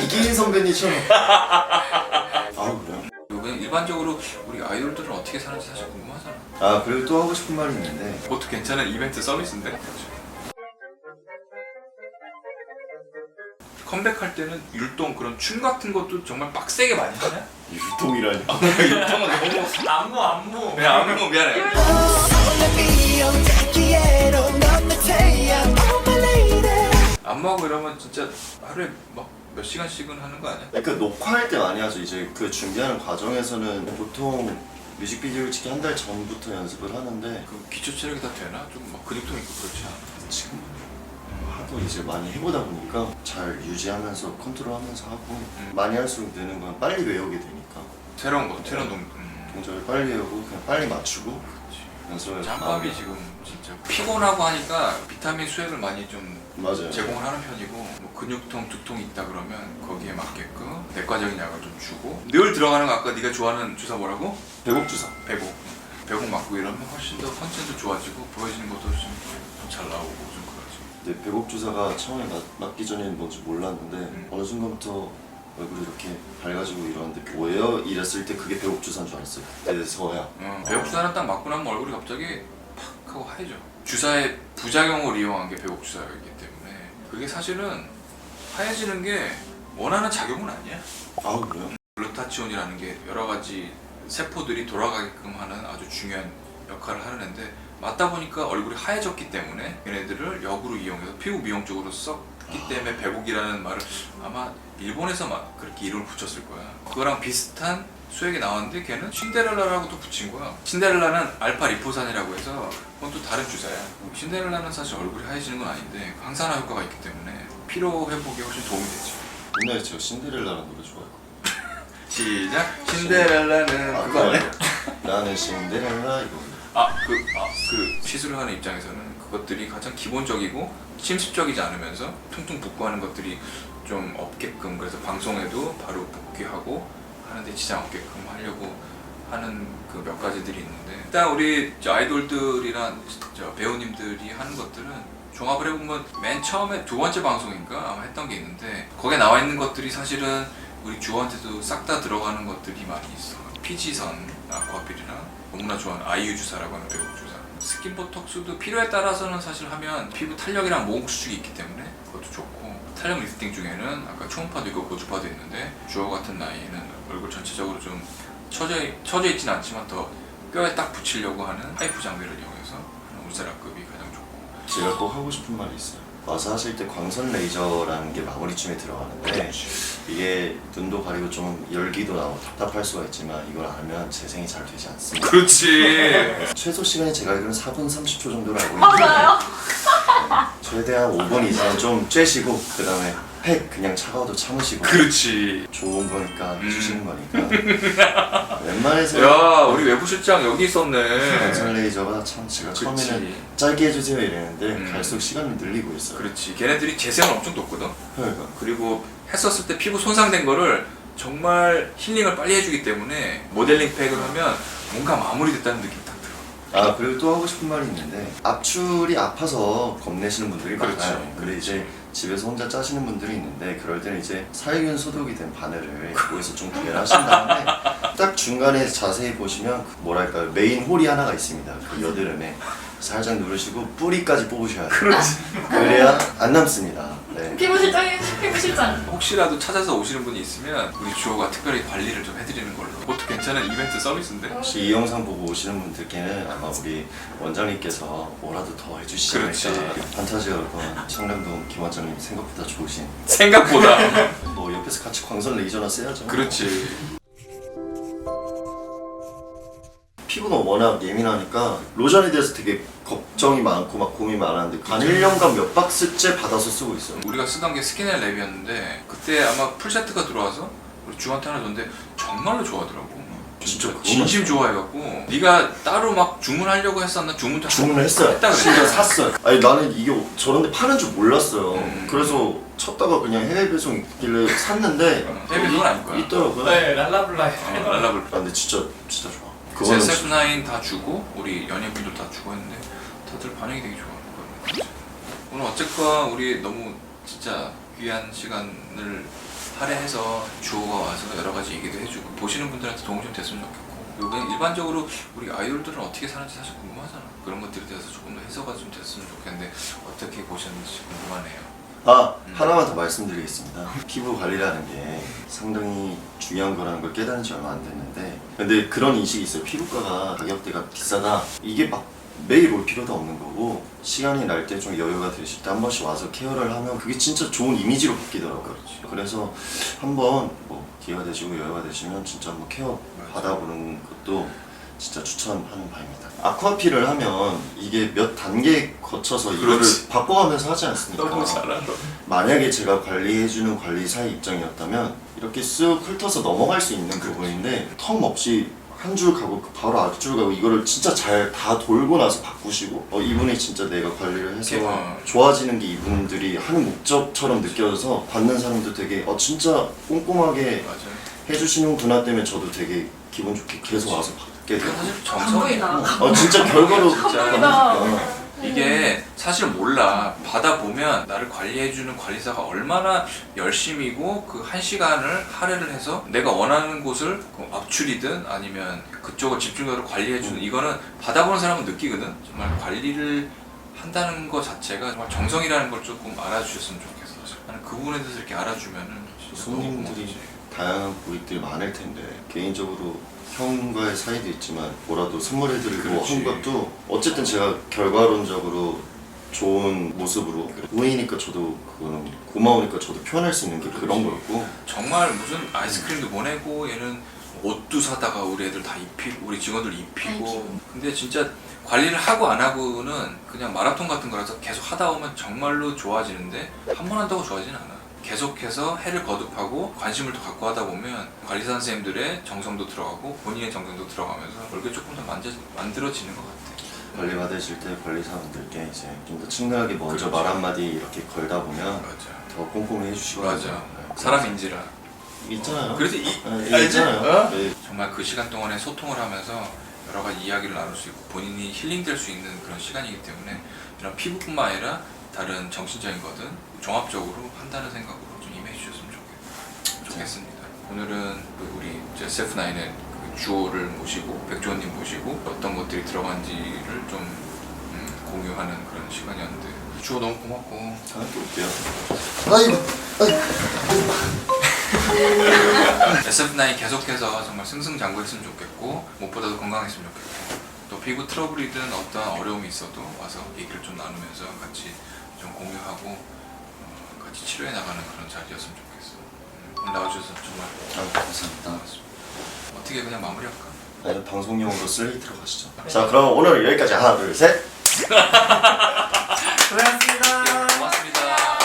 이기인 선배님처럼. 아 그래요? 그냥 일반적으로 우리 아이돌들은 어떻게 사는지 사실 궁금하잖아. 아 그리고 또 하고 싶은 말이 있는데 그것도 괜찮은 이벤트 서비스인데. 컴백할 때는 율동 그런 춤 같은 것도 정말 빡세게 많이 하냐? 유통이라니. 율동은 너무 안무 그냥 안무 미안해. 안무하고 이러면 진짜 하루에 막 몇 시간씩은 하는 거 아니야? 그러니까 녹화할 때 많이 하죠. 이제 그 준비하는 과정에서는 보통 뮤직비디오를 찍기 한 달 전부터 연습을 하는데 그 기초 체력이 다 되나? 좀 막 근육통 있고 그렇지 않아? 지금 하도 이제 많이 해보다 보니까 잘 유지하면서 컨트롤하면서 하고 많이 할수록 느는 건 빨리 외우게 되니까 새로운 거, 새로운 동작을 빨리 외우고 그냥 빨리 맞추고 연습을 짬밥이 지금 진짜 피곤하고 하니까 비타민 수액을 많이 좀 맞아요. 제공을 하는 편이고 뭐 근육통, 두통 있다 그러면 거기에 맞게끔 내과적인 약을 좀 주고 늘 들어가는 거 아까 네가 좋아하는 주사 뭐라고? 배곡 주사. 배곡 맞고 이러면 훨씬 더 컨디션도 좋아지고 보여지는 것도 좀 잘 나오고 좀 그러지. 근데 배곡 주사가 처음에 맞기 전에는 뭔지 몰랐는데 어느 순간부터 얼굴이 이렇게 밝아지고 이러는데 뭐예요? 이랬을 때 그게 배곡 주사인 줄 알았어요. 그래서야 배곡 주사는 딱 맞고 나면 얼굴이 갑자기 팍 하고 하얘져. 주사의 부작용을 이용한 게 배곡 주사이기 때문에 그게 사실은 하얘지는 게 원하는 작용은 아니야. 아 그래요? 글루타치온이라는 게 여러 가지 세포들이 돌아가게끔 하는 아주 중요한 역할을 하는 애인데 맞다 보니까 얼굴이 하얘졌기 때문에 얘네들을 역으로 이용해서 피부 미용 쪽으로 썼기 때문에 배곡이라는 말을 아마 일본에서 막 그렇게 이름을 붙였을 거야. 그거랑 비슷한 수액이 나왔는데 걔는 신데렐라라고 또 붙인 거야. 신데렐라는 알파 리포산이라고 해서 그건 또 다른 주사야. 신데렐라는 사실 얼굴이 하얘지는 건 아닌데 항산화 효과가 있기 때문에 피로 회복에 훨씬 도움이 되지. 옛날에 제가 신데렐라라는 노래 좋아했거든요. 시작. 신데렐라는 그거 아니야? 나는 신데렐라 이거. 그 시술을 하는 입장에서는 그것들이 가장 기본적이고 침습적이지 않으면서 퉁퉁 붓고 하는 것들이 좀 없게끔 그래서 방송에도 바로 복귀하고 하는데 지장 없게끔 하려고 하는 그 몇 가지들이 있는데 일단 우리 아이돌들이랑 배우님들이 하는 것들은 종합을 해보면 맨 처음에 두 번째 방송인가 아마 했던 게 있는데 거기에 나와 있는 것들이 사실은 우리 주한테도 싹 다 들어가는 것들이 많이 있어. 피지선, 아쿠아필이랑 너무나 좋아하는 아이유 주사라고 하는 배곡 주사. 스킨 보톡스도 필요에 따라서는 사실 하면 피부 탄력이랑 모공 수축이 있기 때문에 그것도 좋고 탄력 리프팅 중에는 아까 초음파도 있고 고주파도 있는데 주어 같은 나이에는 얼굴 전체적으로 좀 처져 있진 않지만 더 뼈에 딱 붙이려고 하는 파이프 장비를 이용해서 하는 울세라급이 가장 좋고. 제가 꼭 하고 싶은 말이 있어요. 와서 하실 때 광선 레이저라는 게 마무리쯤에 들어가는데 이게 눈도 가리고 좀 열기도 나고 답답할 수가 있지만 이걸 안 하면 재생이 잘 되지 않습니다. 그렇지. 최소 시간이 제가 알기로는 4분 30초 정도로 알고 맞아요. 있는데 최대한 5분 이상은 좀 쬐시고 그 다음에 팩 그냥 차가워도 참으시고 그렇지. 좋은 거니까 해주시는 거니까 웬만해서 야 우리 외부 실장 여기 있었네. 광선 레이저가 참 제가 처음에는 그렇지. 짧게 해주세요 이랬는데 갈수록 시간이 늘리고 있어요. 그렇지. 걔네들이 재생을 엄청 높거든. 그러니까 그리고 했었을 때 피부 손상된 거를 정말 힐링을 빨리 해주기 때문에 모델링 팩을 하면 뭔가 마무리됐다는 느낌이 딱 들어. 아 그리고 또 하고 싶은 말이 있는데 압출이 아파서 겁내시는 분들이 그렇죠. 많아요. 그래 이제 집에서 혼자 짜시는 분들이 있는데 그럴 때는 이제 살균 소독이 된 바늘을 거기서 좀 구별을 하신 다음에 딱 중간에 자세히 보시면 그 뭐랄까요 메인 홀이 하나가 있습니다. 그 여드름에 살짝 누르시고 뿌리까지 뽑으셔야 돼요. 그래야 안 남습니다. 네. 피부 실장. 혹시라도 찾아서 오시는 분이 있으면 우리 주호가 특별히 관리를 좀 해드리는 걸로. 그것도 괜찮은 이벤트 서비스인데. 혹시 이 영상 보고 오시는 분들께는 아마 우리 원장님께서 뭐라도 더 해주시지 그렇지. 않을까. 판타지가 여러분 청담동 김 원장님 생각보다 좋으신 생각보다. 뭐 옆에서 같이 광선 레이저나 써야죠. 그렇지. 피부가 워낙 예민하니까 로션에 대해서 되게 걱정이 많고 막 고민이 많았는데 간 1년간 몇 박스째 받아서 쓰고 있어요. 우리가 쓰던 게 스킨앤 랩이었는데 그때 아마 풀세트가 들어와서 우리 주한테 하나 줬는데 정말로 좋아하더라고. 진짜 그거 진심 맞아요. 좋아해갖고 네가 따로 막 주문하려고 했었나? 주문도 주문을 했어요. 했다 그랬어. 진짜 샀어요. 아니 나는 이게 저런데 파는 줄 몰랐어요. 음. 그래서 찾다가 그냥 해외 배송 있길래 샀는데 해외 배송은 아닐 거야. 있더라고요. 네, 랄라블라. 랄라블. 아, 근데 진짜 좋아. 그래서 SF9 다 주고 우리 연예분들 다 주고 했는데 다들 반응이 되게 좋아하는 거예요. 오늘 어쨌건 우리 너무 진짜 귀한 시간을 할애해서 주호가 와서 여러 가지 얘기도 해주고 보시는 분들한테 도움이 좀 됐으면 좋겠고, 그리고 그냥 일반적으로 우리 아이돌들은 어떻게 사는지 사실 궁금하잖아. 그런 것들에 대해서 조금 더 해소가 좀 됐으면 좋겠는데 어떻게 보셨는지 궁금하네요. 하나만 더 말씀드리겠습니다. 피부 관리라는 게 상당히 중요한 거라는 걸 깨달은 지 얼마 안 됐는데, 근데 그런 인식이 있어요. 피부과가 가격대가 비싸다. 이게 막 매일 올 필요도 없는 거고, 시간이 날 때 좀 여유가 되실 때 한 번씩 와서 케어를 하면 그게 진짜 좋은 이미지로 바뀌더라고요. 그래서 한번 뭐 기회가 되시고 여유가 되시면 진짜 한번 케어 받아보는 것도 진짜 추천하는 바입니다. 아쿠아필을 하면 이게 몇 단계 거쳐서 이거를 그렇지. 바꿔가면서 하지 않습니까? 너무 잘 알아. 만약에 제가 관리해주는 관리사의 입장이었다면 이렇게 쓱 훑어서 넘어갈 수 있는 부분인데, 텀 없이 한 줄 가고 바로 앞줄 가고 이거를 진짜 잘 다 돌고 나서 바꾸시고, 이분이 진짜 내가 관리를 해서 좋아지는 게 이분들이 하는 목적처럼 느껴져서 받는 사람도 되게 진짜 꼼꼼하게 맞아요. 해주시는 분화 때문에 저도 되게 기분 좋게 계속 와서 받게 이건 돼요. 사실 안 정성이야. 보이나? 진짜 결과로 진짜. 보니까 이게 사실 몰라. 받아보면 나를 관리해주는 관리사가 얼마나 열심이고 그 한 시간을 할애를 해서 내가 원하는 곳을 압출이든 아니면 그쪽을 집중적으로 관리해주는, 이거는 받아보는 사람은 느끼거든. 정말 관리를 한다는 것 자체가 정말 정성이라는 걸 조금 알아주셨으면 좋겠어. 나는 그 부분에 대해서 이렇게 알아주면은 진짜 너무 손님들이 고맙지. 다양한 고객들이 많을 텐데, 개인적으로 형과의 사이도 있지만 뭐라도 선물해드리고 그렇지. 한 것도 어쨌든 제가 결과론적으로 좋은 모습으로, 우이니까 저도 그거는 고마우니까 저도 표현할 수 있는 게 그런 거였고, 정말 무슨 아이스크림도 보내고 얘는 옷도 사다가 우리 애들 다 입히고 우리 직원들 입히고, 근데 진짜 관리를 하고 안 하고는 그냥 마라톤 같은 거라서 계속 하다 보면 정말로 좋아지는데 한 번 한다고 좋아지진 않아. 계속해서 해를 거듭하고 관심을 더 갖고 하다 보면 관리사 선생님들의 정성도 들어가고 본인의 정성도 들어가면서 얼굴이 조금 더 만들어지는 것 같아. 관리 받으실 때 관리사분들께 이제 좀 더 친근하게 먼저 그렇죠. 말 한마디 이렇게 걸다 보면 맞아. 더 꼼꼼히 해주시고 맞아. 사람인지라. 있잖아요. 그래서 있잖아요. 네. 정말 그 시간 동안에 소통을 하면서 여러 가지 이야기를 나눌 수 있고 본인이 힐링될 수 있는 그런 시간이기 때문에 이런 피부뿐만 아니라 다른 정신적인 거든 종합적으로 한다는 생각으로 좀 임해 주셨으면 좋겠습니다. 오늘은 우리 SF9의 그 주호를 모시고 백주호님 모시고 어떤 것들이 들어간지를 좀 공유하는 그런 시간이었는데, 주호 너무 고맙고. 다음에 또 올게요. 아이고. SF9이 계속해서 정말 승승장구했으면 좋겠고, 무엇보다도 건강했으면 좋겠고, 또 피부 트러블이든 어떤 어려움이 있어도 와서 얘기를 좀 나누면서 같이 좀 공유하고 같이 치료해 나가는 그런 자리였으면 좋겠어. 오늘 나와주셔서 정말 감사합니다. 고맙습니다. 어떻게 그냥 마무리할까? 아니, 방송용으로 슬레이트로 가시죠. 자, 그럼 오늘은 여기까지. 하나, 둘, 셋. 고맙습니다. 고맙습니다.